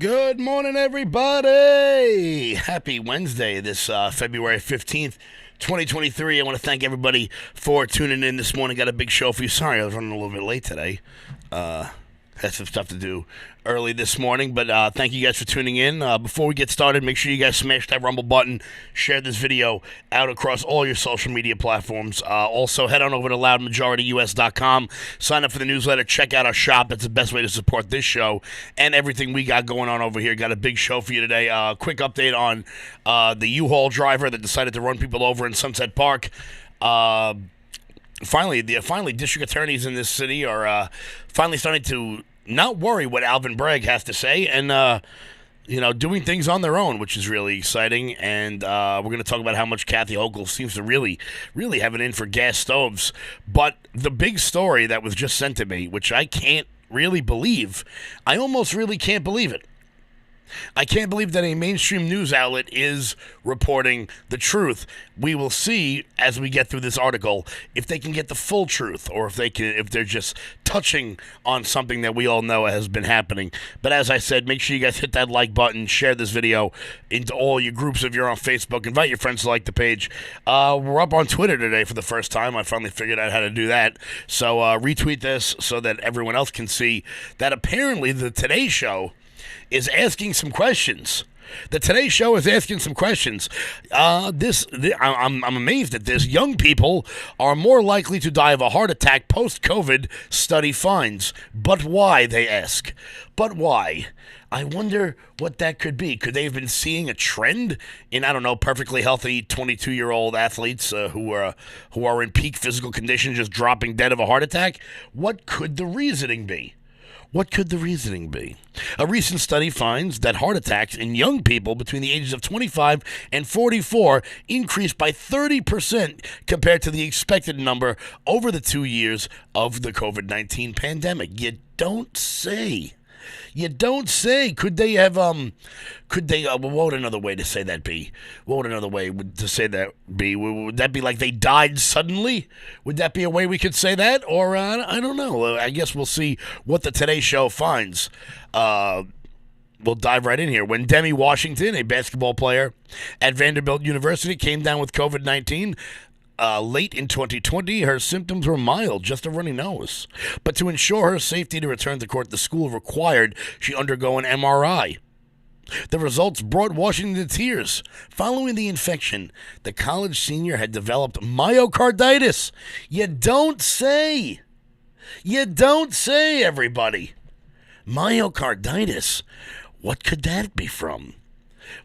Good morning, everybody. Happy Wednesday, this February 15th, 2023. I want to thank everybody for tuning in this morning. Got a big show for you. Sorry, I was running a little bit late today. Had some stuff to do early this morning, but thank you guys for tuning in. Before we get started, make sure you guys smash that Rumble button, share this video out across all your social media platforms. Also, head on over to loudmajorityus.com, sign up for the newsletter, check out our shop. That's the best way to support this show and everything we got going on over here. Got a big show for you today. Quick update on the Uhaul driver that decided to run people over in Sunset Park. Finally, district attorneys in this city are finally starting to not worry what Alvin Bragg has to say and, doing things on their own, which is really exciting. And we're going to talk about how much Kathy Hochul seems to really have it in for gas stoves. But the big story that was just sent to me, which I can't really believe, I almost really can't believe it. I can't believe that a mainstream news outlet is reporting the truth. We will see as we get through this article if they can get the full truth or if they're just touching on something that we all know has been happening. But as I said, make sure you guys hit that like button, share this video into all your groups if you're on Facebook, invite your friends to like the page. We're up on Twitter today for the first time. I finally figured out how to do that. So retweet this so that everyone else can see that apparently the Today Show is asking some questions. The Today Show is asking some questions. I'm amazed at this. Young people are more likely to die of a heart attack post-COVID, study finds. But why, they ask. But why? I wonder what that could be. Could they have been seeing a trend in, perfectly healthy 22-year-old athletes who are in peak physical condition just dropping dead of a heart attack? What could the reasoning be? What could the reasoning be? A recent study finds that heart attacks in young people between the ages of 25 and 44 increased by 30% compared to the expected number over the 2 years of the COVID-19 pandemic. You don't say. You don't say. Could they have, what would another way to say that be? What would another way to say that be? Would that be like they died suddenly? Would that be a way we could say that? Or, I don't know. I guess we'll see what the Today Show finds. We'll dive right in here. When Demi Washington, a basketball player at Vanderbilt University, came down with COVID-19, late in 2020, her symptoms were mild, just a runny nose. But to ensure her safety to return to court, the school required she undergo an MRI. The results brought Washington to tears. Following the infection, the college senior had developed myocarditis. You don't say. You don't say, everybody. Myocarditis. What could that be from?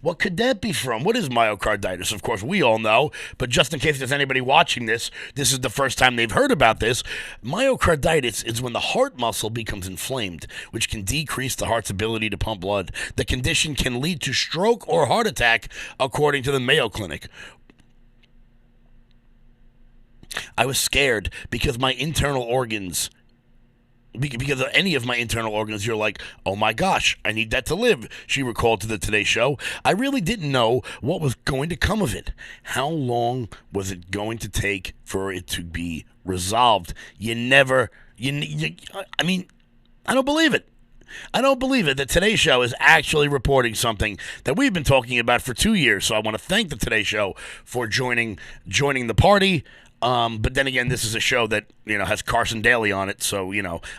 What could that be from? What is myocarditis? Of course, we all know, but just in case there's anybody watching this is the first time they've heard about this. Myocarditis is when the heart muscle becomes inflamed, which can decrease the heart's ability to pump blood. The condition can lead to stroke or heart attack, according to the Mayo Clinic. I was scared because my internal organs... Because of any of my internal organs, you're like, oh my gosh, I need that to live, she recalled to the Today Show. I really didn't know what was going to come of it. How long was it going to take for it to be resolved? I don't believe it. I don't believe it. The Today Show is actually reporting something that we've been talking about for 2 years. So I want to thank the Today Show for joining the party. But then again, this is a show that, has Carson Daly on it. So,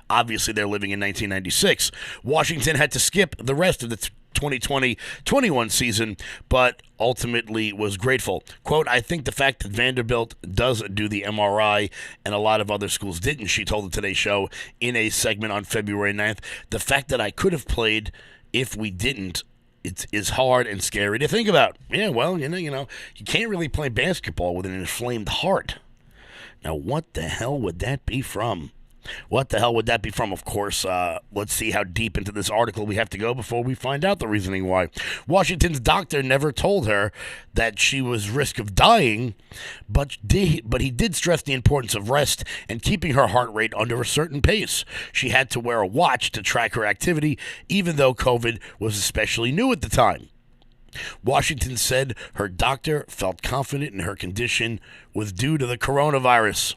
obviously they're living in 1996. Washington had to skip the rest of the 2020-21 season, but ultimately was grateful. Quote, I think the fact that Vanderbilt does do the MRI and a lot of other schools didn't, she told the Today Show in a segment on February 9th, the fact that I could have played if we didn't, it is hard and scary to think about. Yeah, well, you can't really play basketball with an inflamed heart. Now, what the hell would that be from? What the hell would that be from? Of course, let's see how deep into this article we have to go before we find out the reasoning why. Washington's doctor never told her that she was risk of dying, but he did stress the importance of rest and keeping her heart rate under a certain pace. She had to wear a watch to track her activity, even though COVID was especially new at the time. Washington said her doctor felt confident in her condition was due to the coronavirus.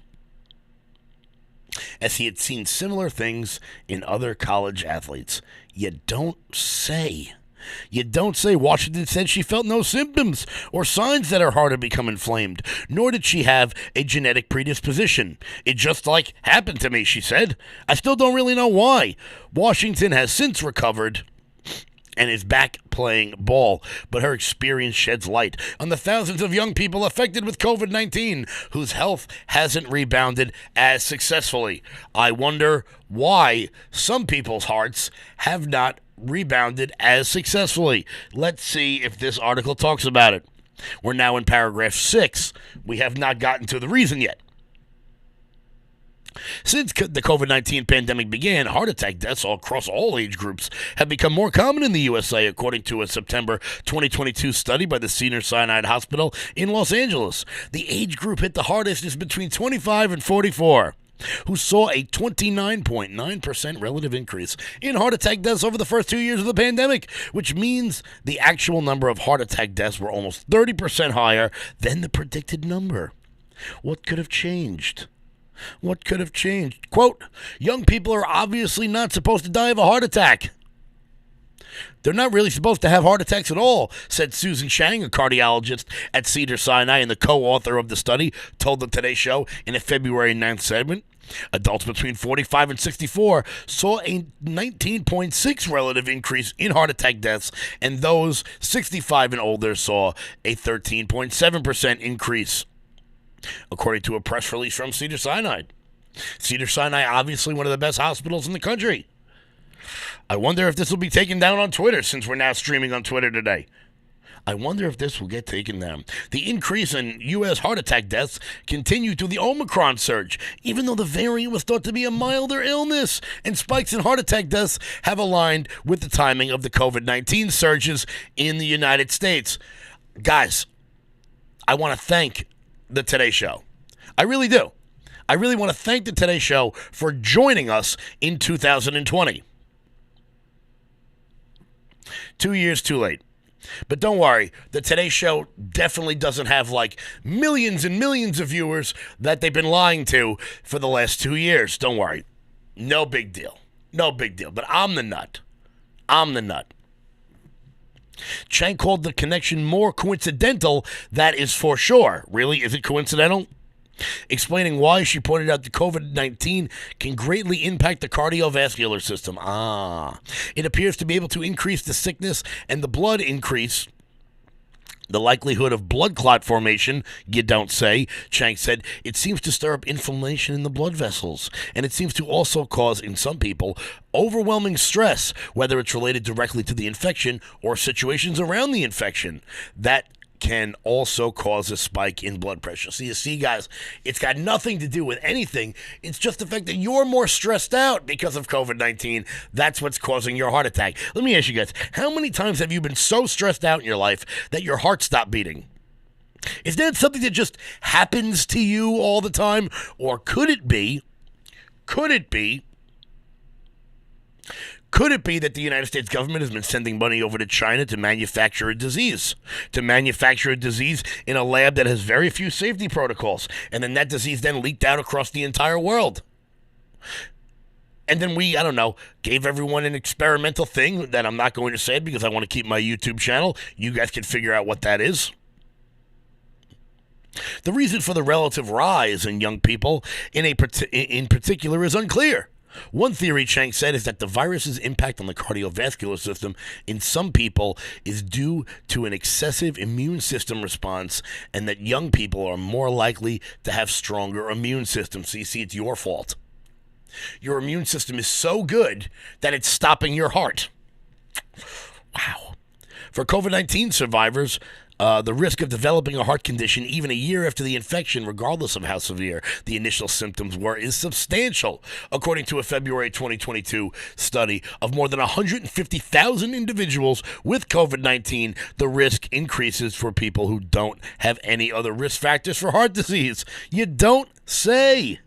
as he had seen similar things in other college athletes. You don't say. You don't say. Washington said she felt no symptoms or signs that her heart had become inflamed, nor did she have a genetic predisposition. It just happened to me, she said. I still don't really know why. Washington has since recovered and is back playing ball, but her experience sheds light on the thousands of young people affected with COVID-19 whose health hasn't rebounded as successfully. I wonder why some people's hearts have not rebounded as successfully. Let's see if this article talks about it. We're now in paragraph 6. We have not gotten to the reason yet. Since the COVID-19 pandemic began, heart attack deaths across all age groups have become more common in the USA, according to a September 2022 study by the Cedars-Sinai Hospital in Los Angeles. The age group hit the hardest is between 25 and 44, who saw a 29.9% relative increase in heart attack deaths over the first 2 years of the pandemic, which means the actual number of heart attack deaths were almost 30% higher than the predicted number. What could have changed? What could have changed? Quote, young people are obviously not supposed to die of a heart attack. They're not really supposed to have heart attacks at all, said Susan Chang, a cardiologist at Cedars-Sinai and the co-author of the study, told the Today Show in a February 9th segment. Adults between 45 and 64 saw a 19.6 relative increase in heart attack deaths, and those 65 and older saw a 13.7% increase, according to a press release from Cedars-Sinai. Cedars-Sinai, obviously one of the best hospitals in the country. I wonder if this will be taken down on Twitter, since we're now streaming on Twitter today. I wonder if this will get taken down. The increase in U.S. heart attack deaths continued through the Omicron surge, even though the variant was thought to be a milder illness, and spikes in heart attack deaths have aligned with the timing of the COVID-19 surges in the United States. Guys, I want to thank the Today Show. I really do. I really want to thank the Today Show for joining us in 2020. 2 years too late. But don't worry, the Today Show definitely doesn't have millions and millions of viewers that they've been lying to for the last 2 years. Don't worry. No big deal. No big deal. But I'm the nut. I'm the nut. Chang called the connection more coincidental. That is for sure. Really? Is it coincidental? Explaining why, she pointed out that COVID-19 can greatly impact the cardiovascular system. It appears to be able to increase the sickness and the blood increase the likelihood of blood clot formation, you don't say. Chang said it seems to stir up inflammation in the blood vessels, and it seems to also cause, in some people, overwhelming stress, whether it's related directly to the infection or situations around the infection. That can also cause a spike in blood pressure. So you see, guys, it's got nothing to do with anything. It's just the fact that you're more stressed out because of COVID-19. That's what's causing your heart attack. Let me ask you guys, how many times have you been so stressed out in your life that your heart stopped beating? Is that something that just happens to you all the time? Or could it be that the United States government has been sending money over to China to manufacture a disease? To manufacture a disease in a lab that has very few safety protocols. And then that disease then leaked out across the entire world. And then we, gave everyone an experimental thing that I'm not going to say because I want to keep my YouTube channel. You guys can figure out what that is. The reason for the relative rise in young people in particular is unclear. One theory, Chang said, is that the virus's impact on the cardiovascular system in some people is due to an excessive immune system response, and that young people are more likely to have stronger immune systems. So you see, it's your fault. Your immune system is so good that it's stopping your heart. Wow. For COVID-19 survivors, the risk of developing a heart condition even a year after the infection, regardless of how severe the initial symptoms were, is substantial, according to a February 2022 study of more than 150,000 individuals with COVID-19. The risk increases for people who don't have any other risk factors for heart disease. You don't say.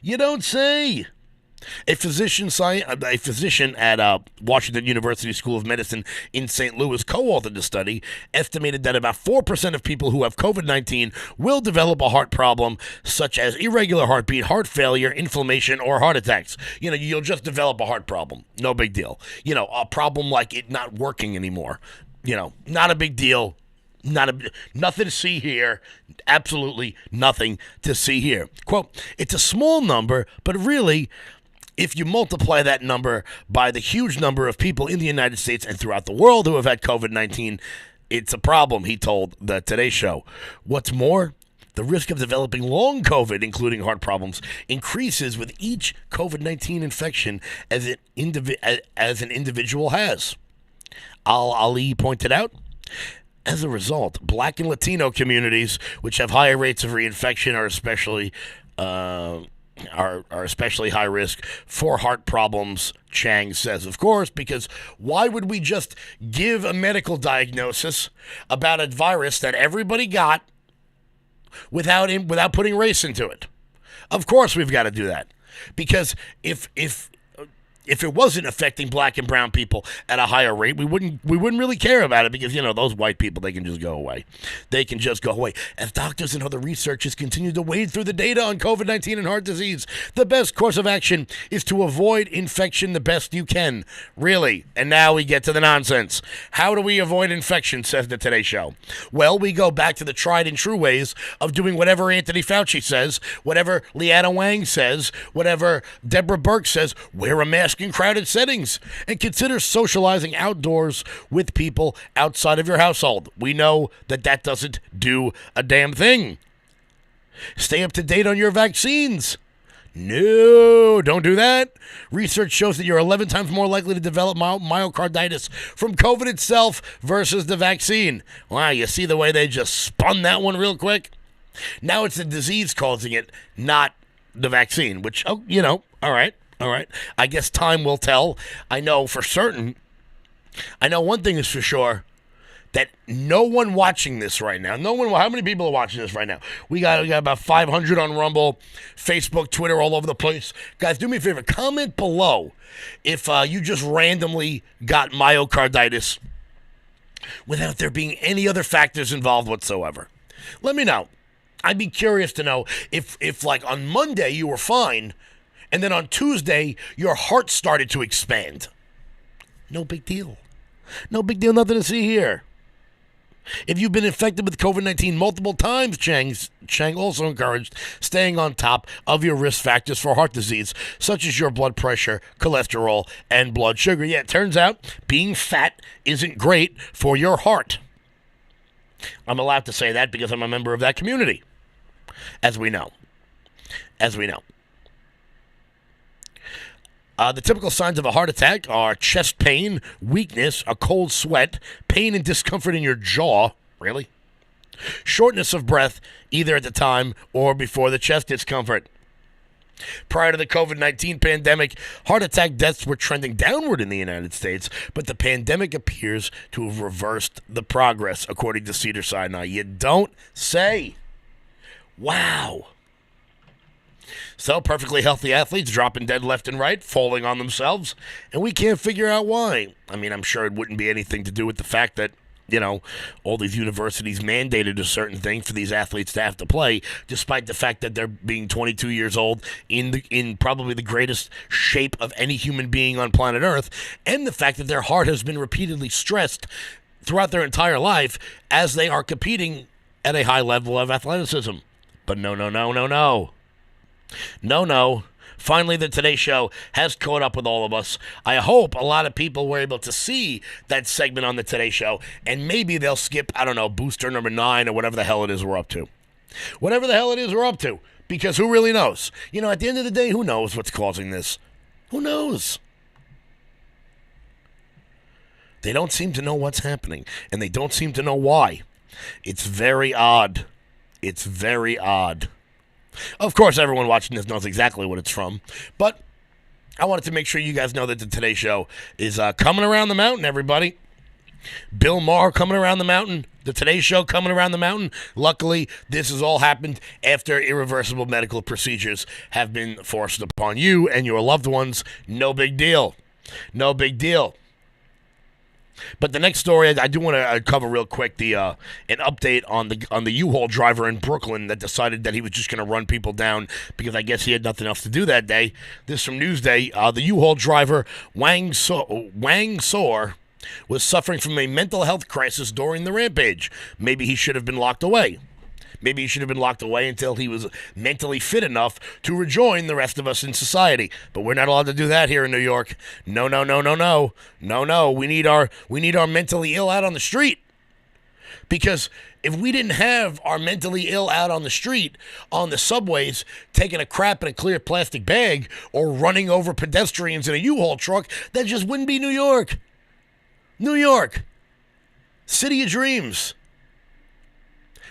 You don't say. A physician at Washington University School of Medicine in St. Louis co-authored the study, estimated that about 4% of people who have COVID-19 will develop a heart problem, such as irregular heartbeat, heart failure, inflammation, or heart attacks. You'll just develop a heart problem. No big deal. A problem like it not working anymore. Not a big deal. Nothing to see here. Absolutely nothing to see here. Quote, it's a small number, but really, if you multiply that number by the huge number of people in the United States and throughout the world who have had COVID-19, it's a problem, he told the Today Show. What's more, the risk of developing long COVID, including heart problems, increases with each COVID-19 infection as an individual has. Ali pointed out. As a result, Black and Latino communities, which have higher rates of reinfection, are especially high risk for heart problems, Chang says. Of course, because why would we just give a medical diagnosis about a virus that everybody got without putting race into it? Of course we've got to do that. Because if it wasn't affecting black and brown people at a higher rate, we wouldn't really care about it, because those white people, they can just go away. They can just go away. As doctors and other researchers continue to wade through the data on COVID-19 and heart disease, the best course of action is to avoid infection the best you can. Really. And now we get to the nonsense. How do we avoid infection, says the Today Show? Well, we go back to the tried and true ways of doing whatever Anthony Fauci says, whatever Leanna Wang says, whatever Deborah Birx says. Wear a mask in crowded settings, and consider socializing outdoors with people outside of your household. We know that doesn't do a damn thing. Stay up to date on your vaccines. No, don't do that. Research shows that you're 11 times more likely to develop myocarditis from COVID itself versus the vaccine. Wow, you see the way they just spun that one real quick? Now it's the disease causing it, not the vaccine, which, all right. All right. I guess time will tell. I know for certain. I know one thing is for sure, that no one watching this right now, how many people are watching this right now? We got about 500 on Rumble, Facebook, Twitter, all over the place. Guys, do me a favor. Comment below if you just randomly got myocarditis without there being any other factors involved whatsoever. Let me know. I'd be curious to know if like on Monday you were fine, and then on Tuesday, your heart started to expand. No big deal. No big deal, nothing to see here. If you've been infected with COVID-19 multiple times, Chang also encouraged staying on top of your risk factors for heart disease, such as your blood pressure, cholesterol, and blood sugar. Yeah, it turns out being fat isn't great for your heart. I'm allowed to say that because I'm a member of that community, as we know. The typical signs of a heart attack are chest pain, weakness, a cold sweat, pain and discomfort in your jaw. Really? Shortness of breath, either at the time or before the chest discomfort. Prior to the COVID-19 pandemic, heart attack deaths were trending downward in the United States, but the pandemic appears to have reversed the progress, according to Cedars-Sinai. You don't say. Wow. So perfectly healthy athletes dropping dead left and right, falling on themselves, and we can't figure out why. I mean, I'm sure it wouldn't be anything to do with the fact that, all these universities mandated a certain thing for these athletes to have to play, despite the fact that they're being 22 years old in probably the greatest shape of any human being on planet Earth, and the fact that their heart has been repeatedly stressed throughout their entire life as they are competing at a high level of athleticism. But no. No. Finally, the Today Show has caught up with all of us. I hope a lot of people were able to see that segment on the Today Show, and maybe they'll skip, booster number 9 or whatever the hell it is we're up to. Because who really knows? At the end of the day, who knows what's causing this? Who knows? They don't seem to know what's happening, and they don't seem to know why. It's very odd. Of course, everyone watching this knows exactly what it's from, but I wanted to make sure you guys know that the Today Show is coming around the mountain, everybody. Bill Maher coming around the mountain, the Today Show coming around the mountain. Luckily, this has all happened after irreversible medical procedures have been forced upon you and your loved ones. No big deal. No big deal. But the next story I do want to cover real quick, an update on the U-Haul driver in Brooklyn that decided that he was just going to run people down because I guess he had nothing else to do that day. This from Newsday. The U-Haul driver Wang Sor was suffering from a mental health crisis during the Rampage. Maybe he should have been locked away. Maybe he should have been locked away until he was mentally fit enough to rejoin the rest of us in society. But we're not allowed to do that here in New York. No, no, no, no, no. No, no. We need our mentally ill out on the street. Because if we didn't have our mentally ill out on the street, on the subways, taking a crap in a clear plastic bag, or running over pedestrians in a U-Haul truck, that just wouldn't be New York. New York. City of dreams.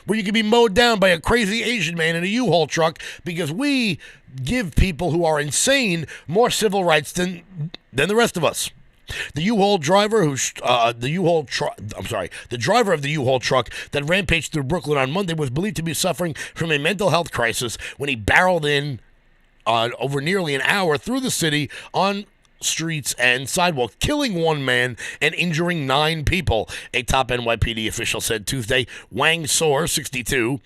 Where you can be mowed down by a crazy Asian man in a U-Haul truck because we give people who are insane more civil rights than the rest of us. The U-Haul driver the driver of the U-Haul truck that rampaged through Brooklyn on Monday was believed to be suffering from a mental health crisis when he barreled in over nearly an hour through the city on streets and sidewalks, killing one man and injuring 9 people, a top NYPD official said Tuesday. Wang Sor, 62,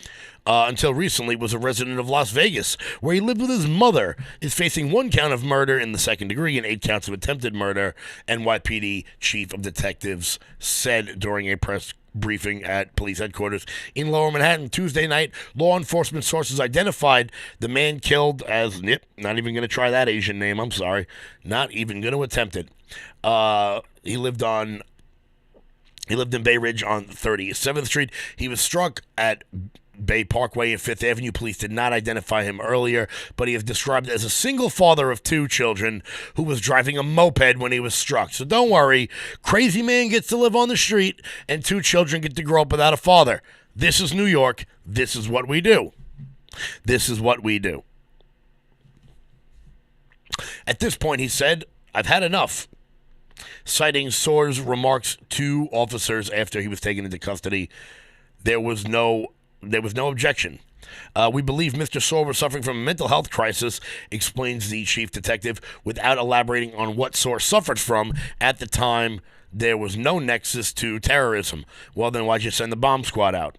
until recently was a resident of Las Vegas, where he lived with his mother, is facing 1 count of murder in the second degree and 8 counts of attempted murder, NYPD chief of detectives said during a press briefing at police headquarters in Lower Manhattan Tuesday night. Law enforcement sources identified the man killed as, not even going to try that Asian name, I'm sorry, not even going to attempt it. He lived in Bay Ridge on 37th Street. He was struck at Bay Parkway and 5th Avenue. Police did not identify him earlier, but he is described as a single father of 2 children who was driving a moped when he was struck. So don't worry, crazy man gets to live on the street and 2 children get to grow up without a father. This is New York. This is what we do. This is what we do. At this point, he said, "I've had enough," citing Sor's remarks to officers after he was taken into custody. There was no objection. We believe Mr. Sor was suffering from a mental health crisis, explains the chief detective, without elaborating on what Sor suffered from. At the time, there was no nexus to terrorism. Well, then why'd you send the bomb squad out?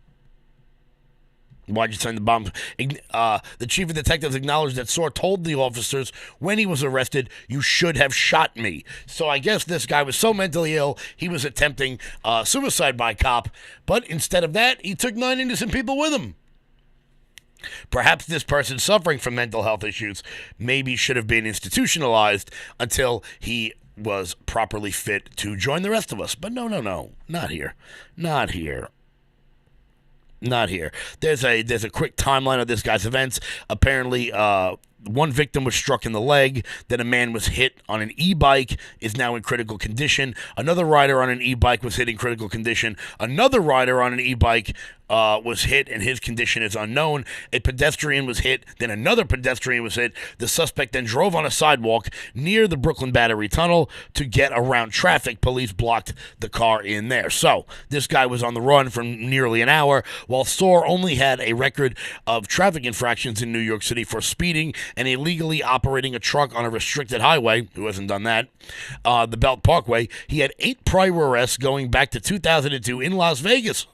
Why'd you send the bomb? The chief of detectives acknowledged that Sor told the officers when he was arrested, "You should have shot me." So I guess this guy was so mentally ill, he was attempting suicide by cop. But instead of that, he took 9 innocent people with him. Perhaps this person suffering from mental health issues maybe should have been institutionalized until he was properly fit to join the rest of us. But no, not here. Not here. Not here. There's a quick timeline of this guy's events. Apparently, one victim was struck in the leg. Then a man was hit on an e-bike, is now in critical condition. Another rider on an e-bike was hit in critical condition. Another rider on an e-bike was hit, and his condition is unknown. A pedestrian was hit. Then another pedestrian was hit. The suspect then drove on a sidewalk near the Brooklyn Battery Tunnel to get around traffic. Police blocked the car in there. So this guy was on the run for nearly an hour, while Sor only had a record of traffic infractions in New York City for speeding and illegally operating a truck on a restricted highway. Who hasn't done that? The Belt Parkway. He had 8 prior arrests going back to 2002 in Las Vegas.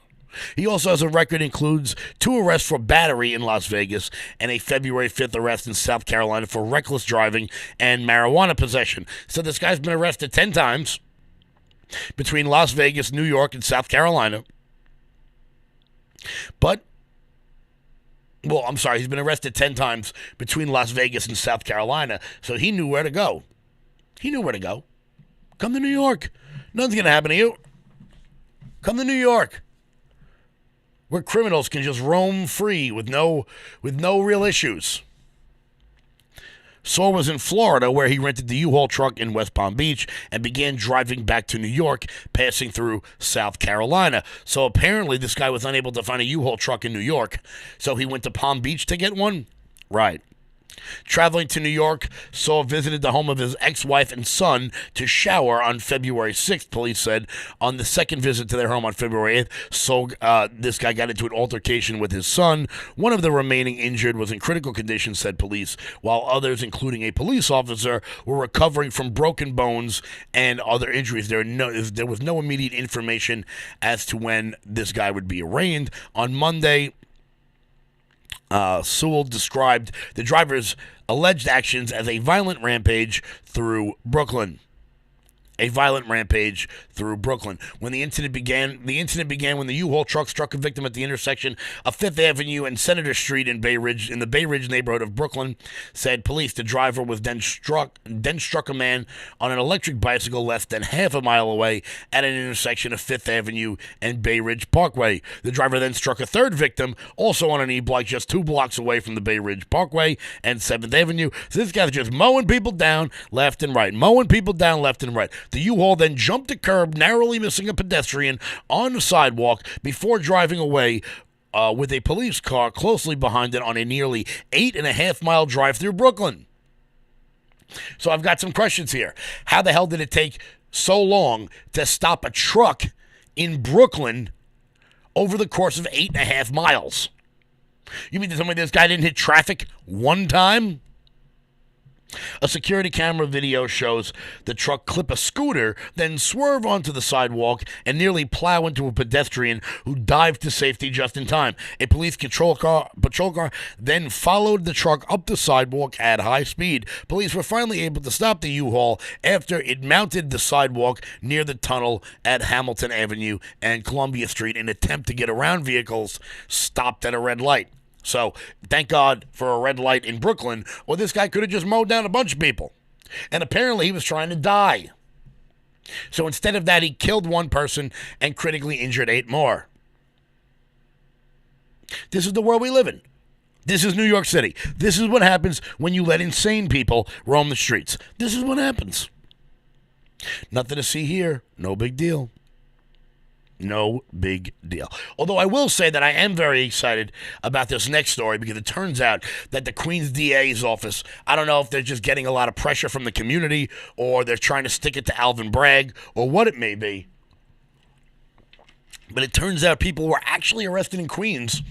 He also has a record includes 2 arrests for battery in Las Vegas and a February 5th arrest in South Carolina for reckless driving and marijuana possession. So this guy's been arrested 10 times between Las Vegas, New York, and South Carolina. He's been arrested 10 times between Las Vegas and South Carolina, so he knew where to go. Come to New York. Nothing's going to happen to you. Come to New York, where criminals can just roam free with no real issues. Sor was in Florida, where he rented the U-Haul truck in West Palm Beach and began driving back to New York, passing through South Carolina. So apparently this guy was unable to find a U-Haul truck in New York, so he went to Palm Beach to get one? Right. Traveling to New York, Saul visited the home of his ex-wife and son to shower on February 6th, police said. On the second visit to their home on February 8th, Saul, this guy got into an altercation with his son. One of the remaining injured was in critical condition, said police, while others, including a police officer, were recovering from broken bones and other injuries. There was no immediate information as to when this guy would be arraigned. On Monday, Sewell described the driver's alleged actions as a violent rampage through Brooklyn. A violent rampage through Brooklyn. When the incident began when the Uhaul truck struck a victim at the intersection of 5th Avenue and Senator Street in the Bay Ridge neighborhood of Brooklyn, said police. The driver was then struck a man on an electric bicycle less than half a mile away at an intersection of 5th Avenue and Bay Ridge Parkway. The driver then struck a third victim, also on an e-bike just 2 blocks away from the Bay Ridge Parkway and 7th Avenue. So this guy's just mowing people down left and right. The U-Haul then jumped a curb, narrowly missing a pedestrian on the sidewalk before driving away with a police car closely behind it on a nearly 8.5-mile drive through Brooklyn. So I've got some questions here. How the hell did it take so long to stop a truck in Brooklyn over the course of 8.5 miles? You mean to tell me this guy didn't hit traffic one time? A security camera video shows the truck clip a scooter, then swerve onto the sidewalk and nearly plow into a pedestrian who dived to safety just in time. A police patrol car then followed the truck up the sidewalk at high speed. Police were finally able to stop the U-Haul after it mounted the sidewalk near the tunnel at Hamilton Avenue and Columbia Street in an attempt to get around vehicles stopped at a red light. So, thank God for a red light in Brooklyn, or this guy could have just mowed down a bunch of people. And apparently he was trying to die. So instead of that, he killed one person and critically injured 8 more. This is the world we live in. This is New York City. This is what happens when you let insane people roam the streets. This is what happens. Nothing to see here. No big deal. No big deal. Although I will say that I am very excited about this next story because it turns out that the Queens DA's office, I don't know if they're just getting a lot of pressure from the community or they're trying to stick it to Alvin Bragg or what it may be. But it turns out people were actually arrested in Queens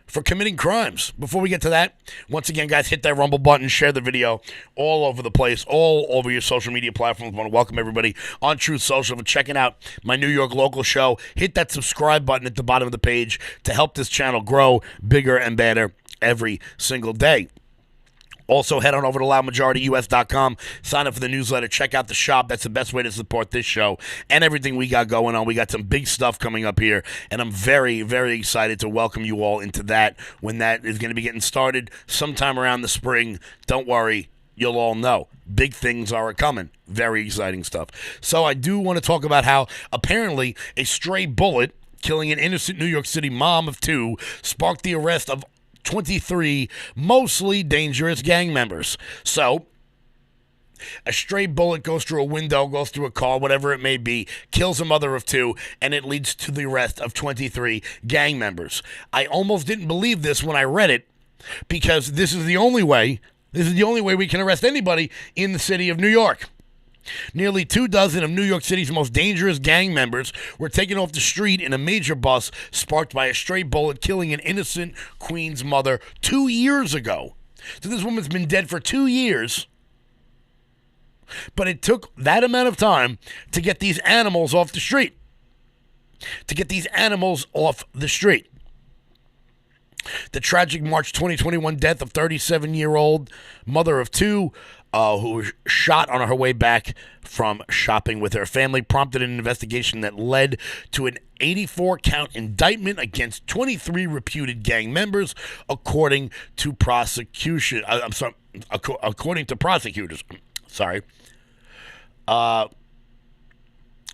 for committing crimes. Before we get to that, once again, guys, hit that Rumble button, share the video all over the place, all over your social media platforms. I want to welcome everybody on Truth Social for checking out my New York local show. Hit that subscribe button at the bottom of the page to help this channel grow bigger and better every single day. Also, head on over to loudmajorityus.com. Sign up for the newsletter. Check out the shop. That's the best way to support this show and everything we got going on. We got some big stuff coming up here, and I'm very, very excited to welcome you all into that when that is going to be getting started sometime around the spring. Don't worry. You'll all know. Big things are coming. Very exciting stuff. So I do want to talk about how apparently a stray bullet killing an innocent New York City mom of 2 sparked the arrest of 23 mostly dangerous gang members. So, a stray bullet goes through a window, goes through a car, whatever it may be, kills a mother of 2, and it leads to the arrest of 23 gang members. I almost didn't believe this when I read it because this is the only way we can arrest anybody in the city of New York. Nearly 24 of New York City's most dangerous gang members were taken off the street in a major bus sparked by a stray bullet killing an innocent Queens mother 2 years ago. So this woman's been dead for 2 years, but it took that amount of time to get these animals off the street. The tragic March 2021 death of 37-year-old mother of 2 who was shot on her way back from shopping with her family prompted an investigation that led to an 84-count indictment against 23 reputed gang members, according to prosecutors.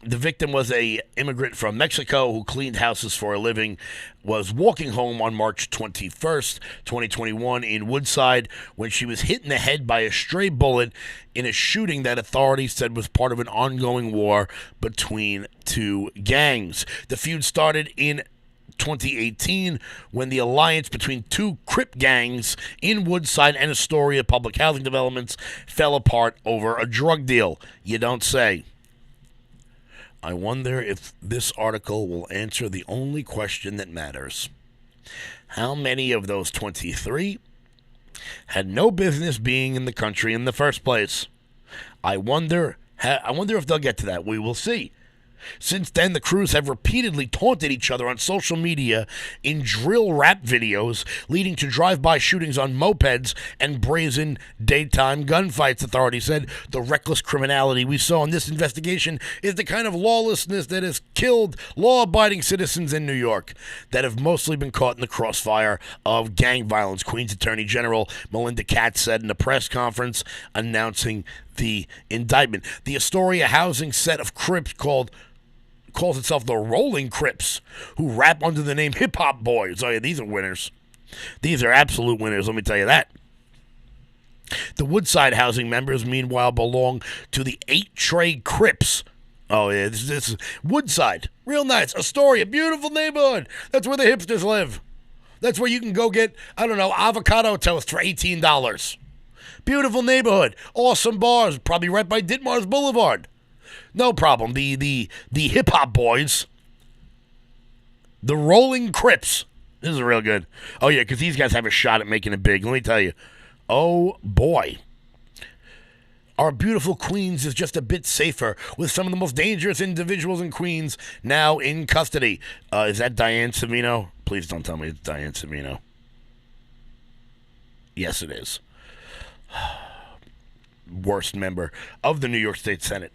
The victim was a immigrant from Mexico who cleaned houses for a living, was walking home on March 21st, 2021 in Woodside when she was hit in the head by a stray bullet in a shooting that authorities said was part of an ongoing war between 2 gangs. The feud started in 2018 when the alliance between two Crip gangs in Woodside and Astoria public housing developments fell apart over a drug deal. You don't say. I wonder if this article will answer the only question that matters. How many of those 23 had no business being in the country in the first place? I wonder if they'll get to that. We will see. Since then, the crews have repeatedly taunted each other on social media in drill rap videos, leading to drive-by shootings on mopeds and brazen daytime gunfights, authorities said. The reckless criminality we saw in this investigation is the kind of lawlessness that has killed law-abiding citizens in New York that have mostly been caught in the crossfire of gang violence, Queens Attorney General Melinda Katz said in a press conference announcing the indictment. The Astoria housing set of Crips calls itself the Rolling Crips, who rap under the name Hip Hop Boys. Oh yeah, these are winners. These are absolute winners, let me tell you that. The Woodside housing members, meanwhile, belong to the 8 Trade Crips. Oh yeah, this is Woodside. Real nice. Astoria, beautiful neighborhood. That's where the hipsters live. That's where you can go get, avocado toast for $18. Beautiful neighborhood. Awesome bars, probably right by Ditmars Boulevard. No problem. The hip-hop boys, the Rolling Crips. This is real good. Oh, yeah, because these guys have a shot at making it big. Let me tell you. Oh, boy. Our beautiful Queens is just a bit safer with some of the most dangerous individuals in Queens now in custody. Is that Diane Savino? Please don't tell me it's Diane Savino. Yes, it is. Worst member of the New York State Senate.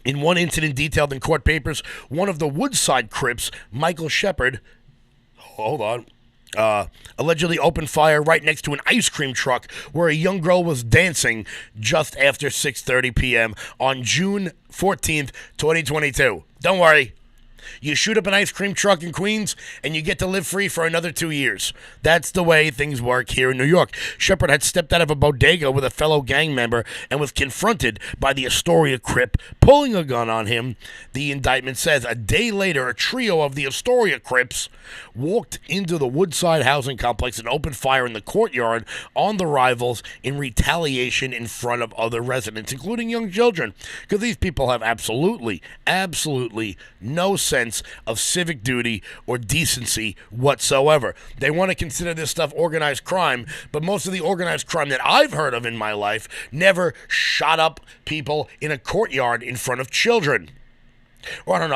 In one incident detailed in court papers, one of the Woodside Crips, Michael Shepard, allegedly opened fire right next to an ice cream truck where a young girl was dancing just after 6:30 p.m. on June 14th, 2022. Don't worry. You shoot up an ice cream truck in Queens, and you get to live free for another 2 years. That's the way things work here in New York. Shepard had stepped out of a bodega with a fellow gang member and was confronted by the Astoria Crip pulling a gun on him. The indictment says a day later, a trio of the Astoria Crips walked into the Woodside housing complex and opened fire in the courtyard on the rivals in retaliation in front of other residents, including young children, because these people have absolutely no sense of civic duty or decency whatsoever. They want to consider this stuff organized crime, but most of the organized crime that I've heard of in my life never shot up people in a courtyard in front of children. Or I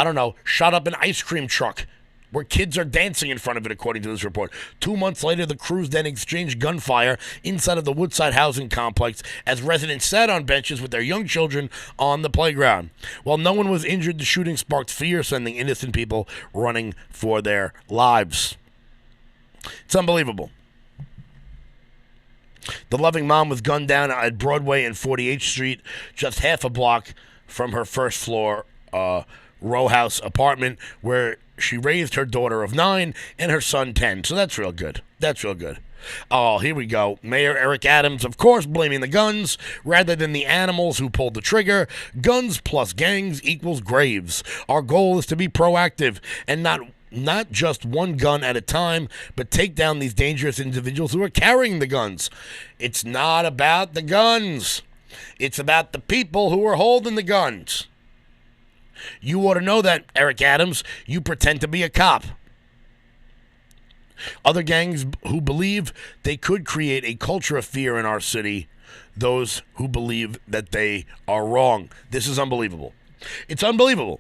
don't know, shot up an ice cream truck where kids are dancing in front of it, according to this report. 2 months later, the crews then exchanged gunfire inside of the Woodside housing complex as residents sat on benches with their young children on the playground. While no one was injured, the shooting sparked fear, sending innocent people running for their lives. It's unbelievable. The loving mom was gunned down at Broadway and 48th Street, just half a block from her first floor row house apartment, where she raised her daughter of 9 and her son 10. So that's real good. Oh, here we go. Mayor Eric Adams, of course, blaming the guns rather than the animals who pulled the trigger. Guns plus gangs equals graves. Our goal is to be proactive and not just one gun at a time, but take down these dangerous individuals who are carrying the guns. It's not about the guns. It's about the people who are holding the guns. You ought to know that, Eric Adams. You pretend to be a cop. Other gangs who believe they could create a culture of fear in our city, those who believe that they are wrong. This is unbelievable. It's unbelievable.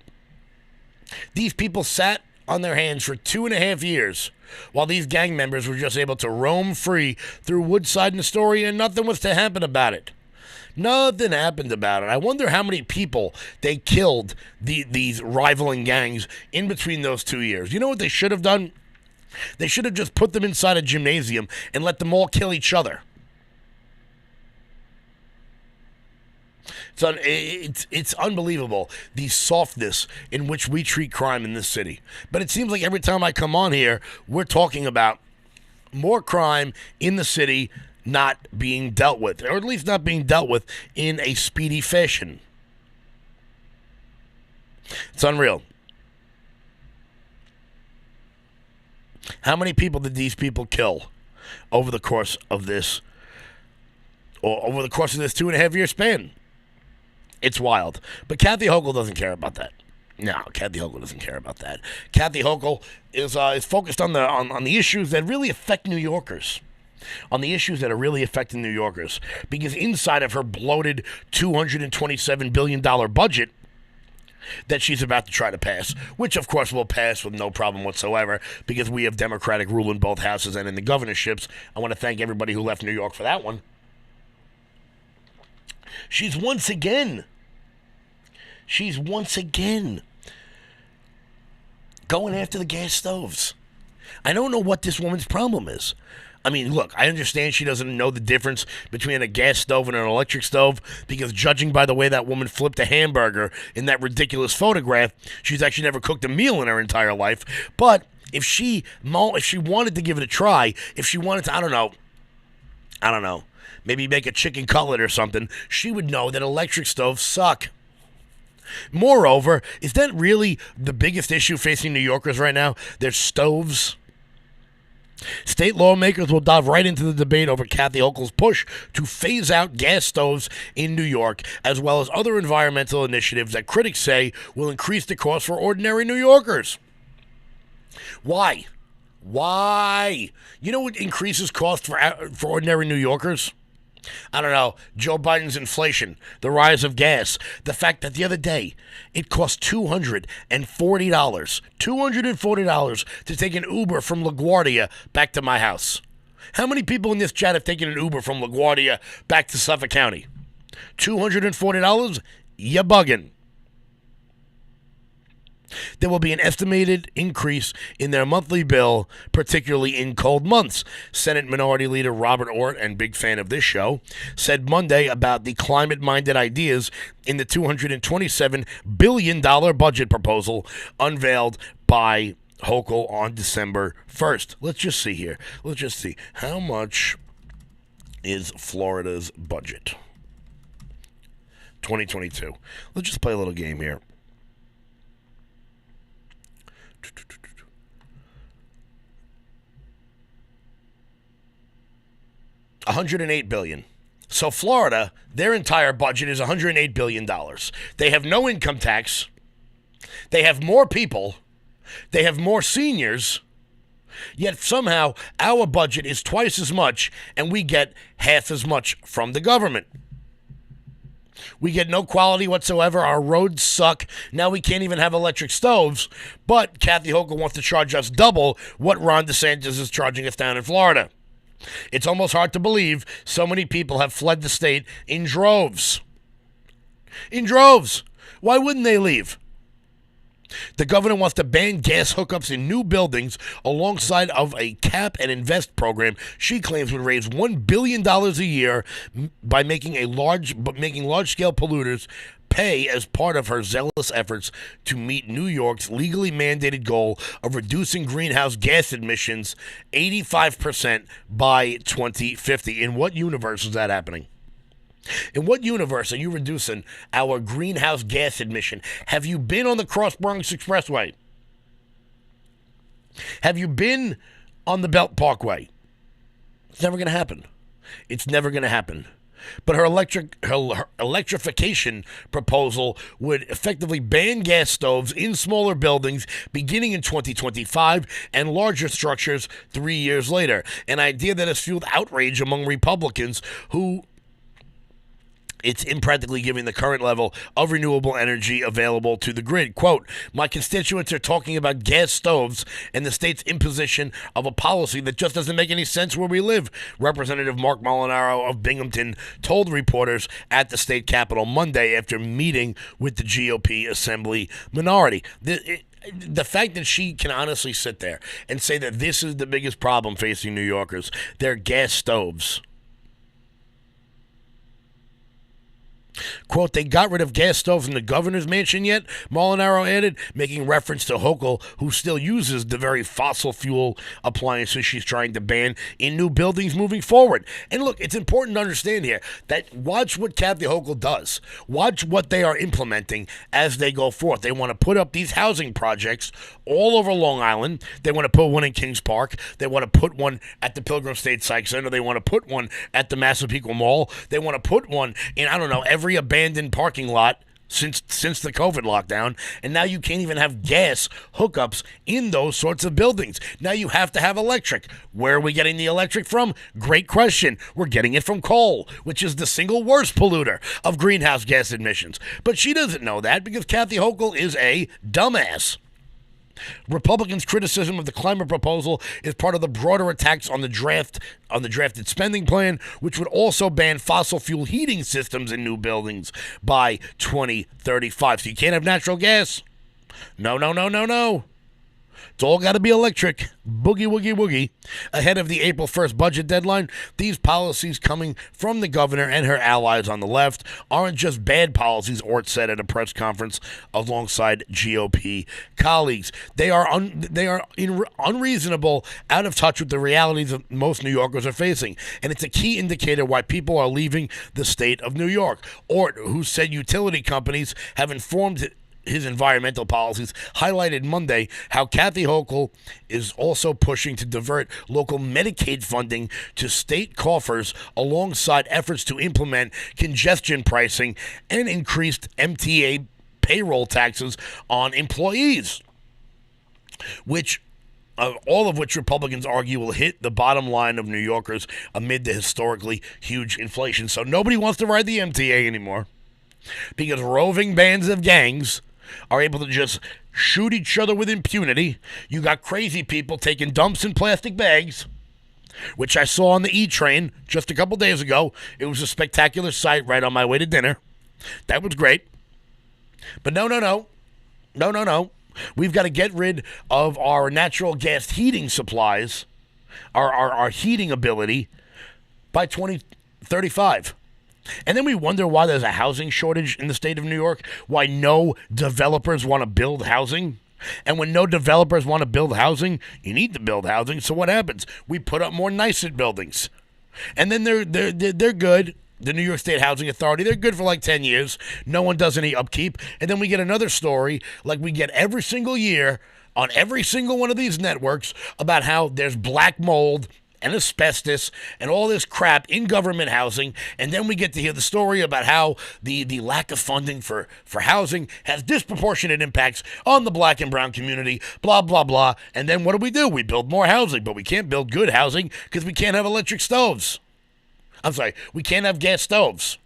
These people sat on their hands for 2.5 years while these gang members were just able to roam free through Woodside and Astoria, and nothing was to happen about it. Nothing happened about it. I wonder how many people they killed, these rivaling gangs, in between those 2 years. You know what they should have done? They should have just put them inside a gymnasium and let them all kill each other. It's unbelievable, the softness in which we treat crime in this city. But it seems like every time I come on here, we're talking about more crime in the city not being dealt with, or at least not being dealt with in a speedy fashion. It's unreal. How many people did these people kill over the course of this, or over the course of this 2.5-year span? It's wild. But Kathy Hochul doesn't care about that. No, Kathy Hochul doesn't care about that. Kathy Hochul is focused on the issues that really affect New Yorkers. On the issues that are really affecting New Yorkers. Because inside of her bloated $227 billion budget that she's about to try to pass, which of course will pass with no problem whatsoever because we have Democratic rule in both houses and in the governorships. I want to thank everybody who left New York for that one. She's once again going after the gas stoves. I don't know what this woman's problem is. I mean, look, I understand she doesn't know the difference between a gas stove and an electric stove because judging by the way that woman flipped a hamburger in that ridiculous photograph, she's actually never cooked a meal in her entire life. But if she wanted to give it a try, if she wanted to, I don't know, maybe make a chicken cutlet or something, she would know that electric stoves suck. Moreover, is that really the biggest issue facing New Yorkers right now? Their stoves. State lawmakers will dive right into the debate over Kathy Hochul's push to phase out gas stoves in New York, as well as other environmental initiatives that critics say will increase the cost for ordinary New Yorkers. Why? You know what increases cost for ordinary New Yorkers? I don't know, Joe Biden's inflation, the rise of gas, the fact that the other day it cost $240 to take an Uber from LaGuardia back to my house. How many people in this chat have taken an Uber from LaGuardia back to Suffolk County? $240? You bugging. There will be an estimated increase in their monthly bill, particularly in cold months. Senate Minority Leader Robert Ortt, and big fan of this show, said Monday about the climate-minded ideas in the $227 billion budget proposal unveiled by Hochul on December 1st. Let's just see here. Let's just see. How much is Florida's budget? 2022. Let's just play a little game here. $108 billion. So Florida, their entire budget is $108 billion. They have no income tax. They have more people. They have more seniors. Yet somehow our budget is twice as much and we get half as much from the government. We get no quality whatsoever. Our roads suck. Now we can't even have electric stoves. But Kathy Hochul wants to charge us double what Ron DeSantis is charging us down in Florida. It's almost hard to believe so many people have fled the state in droves. In droves. Why wouldn't they leave? The governor wants to ban gas hookups in new buildings alongside of a cap and invest program she claims would raise $1 billion a year by making large-scale polluters pay as part of her zealous efforts to meet New York's legally mandated goal of reducing greenhouse gas emissions 85% by 2050. In what universe is that happening? In what universe are you reducing our greenhouse gas emission? Have you been on the Cross Bronx Expressway? Have you been on the Belt Parkway? It's never going to happen. It's never going to happen. But her electrification proposal would effectively ban gas stoves in smaller buildings beginning in 2025 and larger structures 3 years later. An idea that has fueled outrage among Republicans who it's impractically giving the current level of renewable energy available to the grid. Quote, my constituents are talking about gas stoves and the state's imposition of a policy that just doesn't make any sense where we live, Representative Mark Molinaro of Binghamton told reporters at the state capitol Monday after meeting with the GOP Assembly minority. The fact that she can honestly sit there and say that this is the biggest problem facing New Yorkers, their gas stoves. Quote, they got rid of gas stoves in the governor's mansion yet? Molinaro added, making reference to Hochul, who still uses the very fossil fuel appliances she's trying to ban in new buildings moving forward. And look, it's important to understand here that watch what Kathy Hochul does. Watch what they are implementing as they go forth. They want to put up these housing projects all over Long Island. They want to put one in Kings Park. They want to put one at the Pilgrim State Psych Center. They want to put one at the Massapequa Mall. They want to put one in, I don't know, every abandoned parking lot since the COVID lockdown, and now you can't even have gas hookups in those sorts of buildings. Now you have to have electric. Where are we getting the electric from? Great question. We're getting it from coal, which is the single worst polluter of greenhouse gas emissions. But she doesn't know that because Kathy Hochul is a dumbass. Republicans' criticism of the climate proposal is part of the broader attacks on the drafted spending plan, which would also ban fossil fuel heating systems in new buildings by 2035. So you can't have natural gas. No. It's all got to be electric. Boogie, woogie, woogie. Ahead of the April 1st budget deadline, these policies coming from the governor and her allies on the left aren't just bad policies, Ort said at a press conference alongside GOP colleagues. They are unreasonable, out of touch with the realities that most New Yorkers are facing. And it's a key indicator why people are leaving the state of New York. Ort, who said utility companies have informed his environmental policies, highlighted Monday how Kathy Hochul is also pushing to divert local Medicaid funding to state coffers alongside efforts to implement congestion pricing and increased MTA payroll taxes on employees, which all of which Republicans argue will hit the bottom line of New Yorkers amid the historically huge inflation. So nobody wants to ride the MTA anymore because roving bands of gangs are able to just shoot each other with impunity. You got crazy people taking dumps in plastic bags, which I saw on the E train just a couple days ago. It was a spectacular sight right on my way to dinner. That was great. But no. We've got to get rid of our natural gas heating supplies, our heating ability by 2035. And then we wonder why there's a housing shortage in the state of New York, why no developers want to build housing. And when no developers want to build housing, you need to build housing. So what happens? We put up more nicer buildings. And then they're good. The New York State Housing Authority, they're good for like 10 years. No one does any upkeep. And then we get another story like we get every single year on every single one of these networks about how there's black mold and asbestos and all this crap in government housing, and then we get to hear the story about how the lack of funding for housing has disproportionate impacts on the black and brown community, blah, blah, blah. And then what do? We build more housing, but we can't build good housing because we can't have electric stoves. I'm sorry, we can't have gas stoves.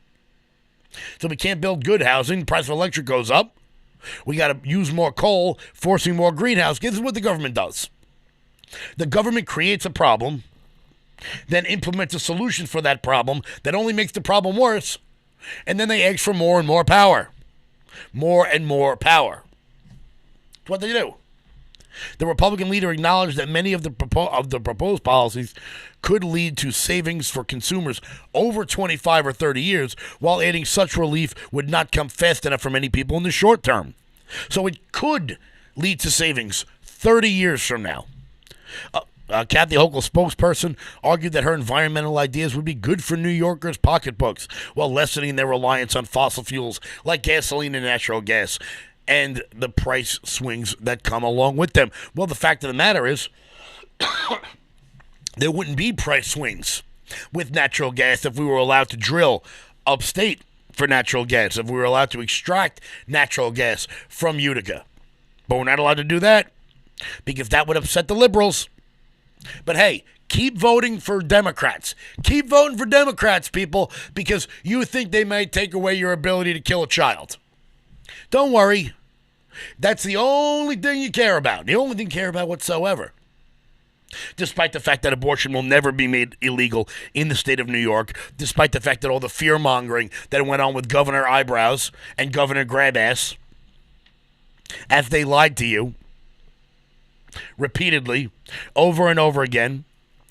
So we can't build good housing, the price of electric goes up. We got to use more coal, forcing more greenhouse. This is what the government does. The government creates a problem, then implements a solution for that problem that only makes the problem worse, and then they ask for more and more power. More and more power. That's what they do. The Republican leader acknowledged that many of the proposed policies could lead to savings for consumers over 25 or 30 years, while adding such relief would not come fast enough for many people in the short term. So it could lead to savings 30 years from now. Kathy Hochul, spokesperson, argued that her environmental ideas would be good for New Yorkers' pocketbooks while lessening their reliance on fossil fuels like gasoline and natural gas and the price swings that come along with them. Well, the fact of the matter is there wouldn't be price swings with natural gas if we were allowed to drill upstate for natural gas, if we were allowed to extract natural gas from Utica. But we're not allowed to do that because that would upset the liberals. But hey, keep voting for Democrats. Keep voting for Democrats, people, because you think they might take away your ability to kill a child. Don't worry. That's the only thing you care about. The only thing you care about whatsoever. Despite the fact that abortion will never be made illegal in the state of New York, despite the fact that all the fear-mongering that went on with Governor Eyebrows and Governor Grabass, as they lied to you repeatedly, over and over again,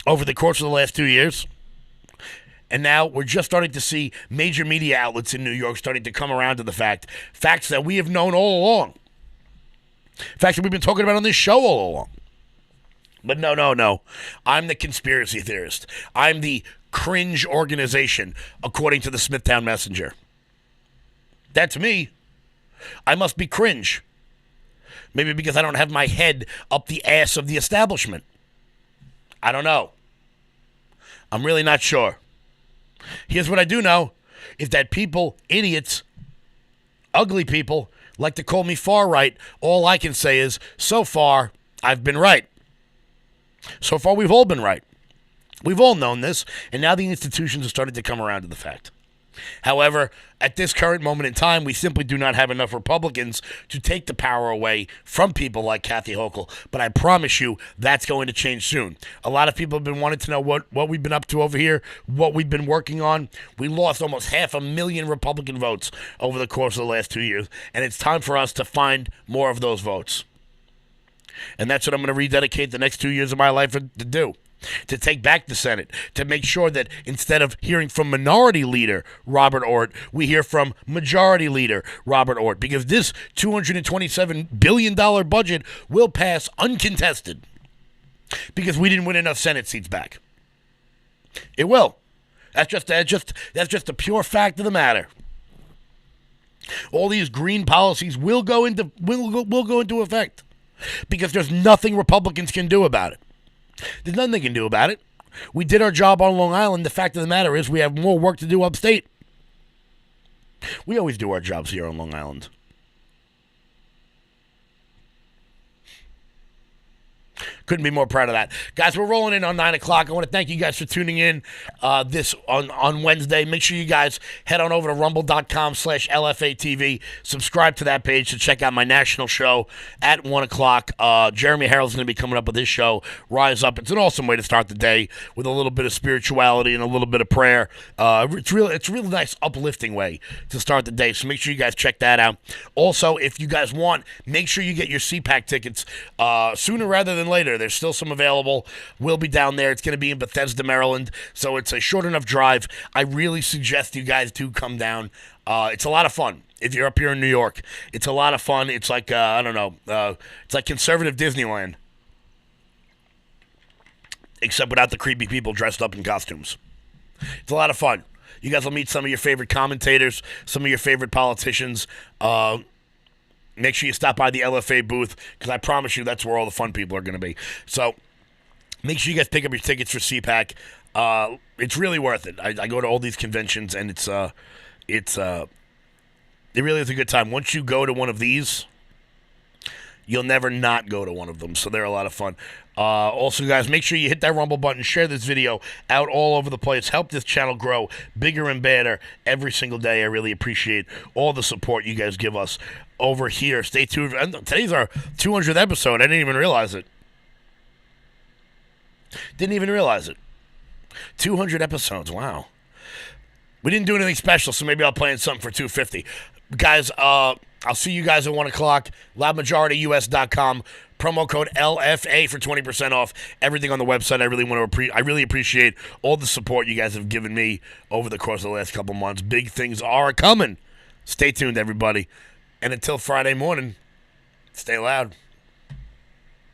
over the course of the last 2 years. And now we're just starting to see major media outlets in New York starting to come around to the facts that we have known all along. Facts that we've been talking about on this show all along. But no. I'm the conspiracy theorist. I'm the cringe organization, according to the Smithtown Messenger. That's me. I must be cringe. Maybe because I don't have my head up the ass of the establishment. I don't know. I'm really not sure. Here's what I do know, is that people, idiots, ugly people, like to call me far right. All I can say is, so far, I've been right. So far, we've all been right. We've all known this, and now the institutions are starting to come around to the fact. However, at this current moment in time, we simply do not have enough Republicans to take the power away from people like Kathy Hochul. But I promise you, that's going to change soon. A lot of people have been wanting to know what we've been up to over here, what we've been working on. We lost almost 500,000 Republican votes over the course of the last 2 years, and it's time for us to find more of those votes. And that's what I'm going to rededicate the next 2 years of my life to do. To take back the Senate, to make sure that instead of hearing from Minority Leader Robert Ort, we hear from Majority Leader Robert Ort, because this $227 billion budget will pass uncontested because we didn't win enough Senate seats back. It will. That's just the pure fact of the matter. All these green policies will go into effect because there's nothing Republicans can do about it. There's nothing they can do about it. We did our job on Long Island. The fact of the matter is we have more work to do upstate. We always do our jobs here on Long Island. Couldn't be more proud of that. Guys, we're rolling in on 9 o'clock. I want to thank you guys for tuning in this on Wednesday. Make sure you guys head on over to rumble.com/LFATV. Subscribe to that page to check out my national show at 1 o'clock. Jeremy Harrell's going to be coming up with his show, Rise Up. It's an awesome way to start the day with a little bit of spirituality and a little bit of prayer. It's a really nice, uplifting way to start the day. So make sure you guys check that out. Also, if you guys want, make sure you get your CPAC tickets sooner rather than later. There's still some available. We'll be down there. It's going to be in Bethesda, Maryland, so it's a short enough drive. I really suggest you guys do come down. It's a lot of fun. If you're up here in New York, it's a lot of fun. It's like, it's like conservative Disneyland, except without the creepy people dressed up in costumes. It's a lot of fun. You guys will meet some of your favorite commentators, some of your favorite politicians. Make sure you stop by the LFA booth, because I promise you that's where all the fun people are going to be. So make sure you guys pick up your tickets for CPAC. It's really worth it. I go to all these conventions, and it really is a good time. Once you go to one of these, you'll never not go to one of them. So they're a lot of fun. Also, guys, make sure you hit that Rumble button. Share this video out all over the place. Help this channel grow bigger and better every single day. I really appreciate all the support you guys give us over here. Stay tuned. Today's our 200th episode. I didn't even realize it. 200 episodes. Wow. We didn't do anything special, so maybe I'll plan something for 250. Guys, I'll see you guys at 1 o'clock. LoudMajorityUS.com. Promo code LFA for 20% off everything on the website. I really appreciate all the support you guys have given me over the course of the last couple months. Big things are coming. Stay tuned, everybody. And until Friday morning, stay loud.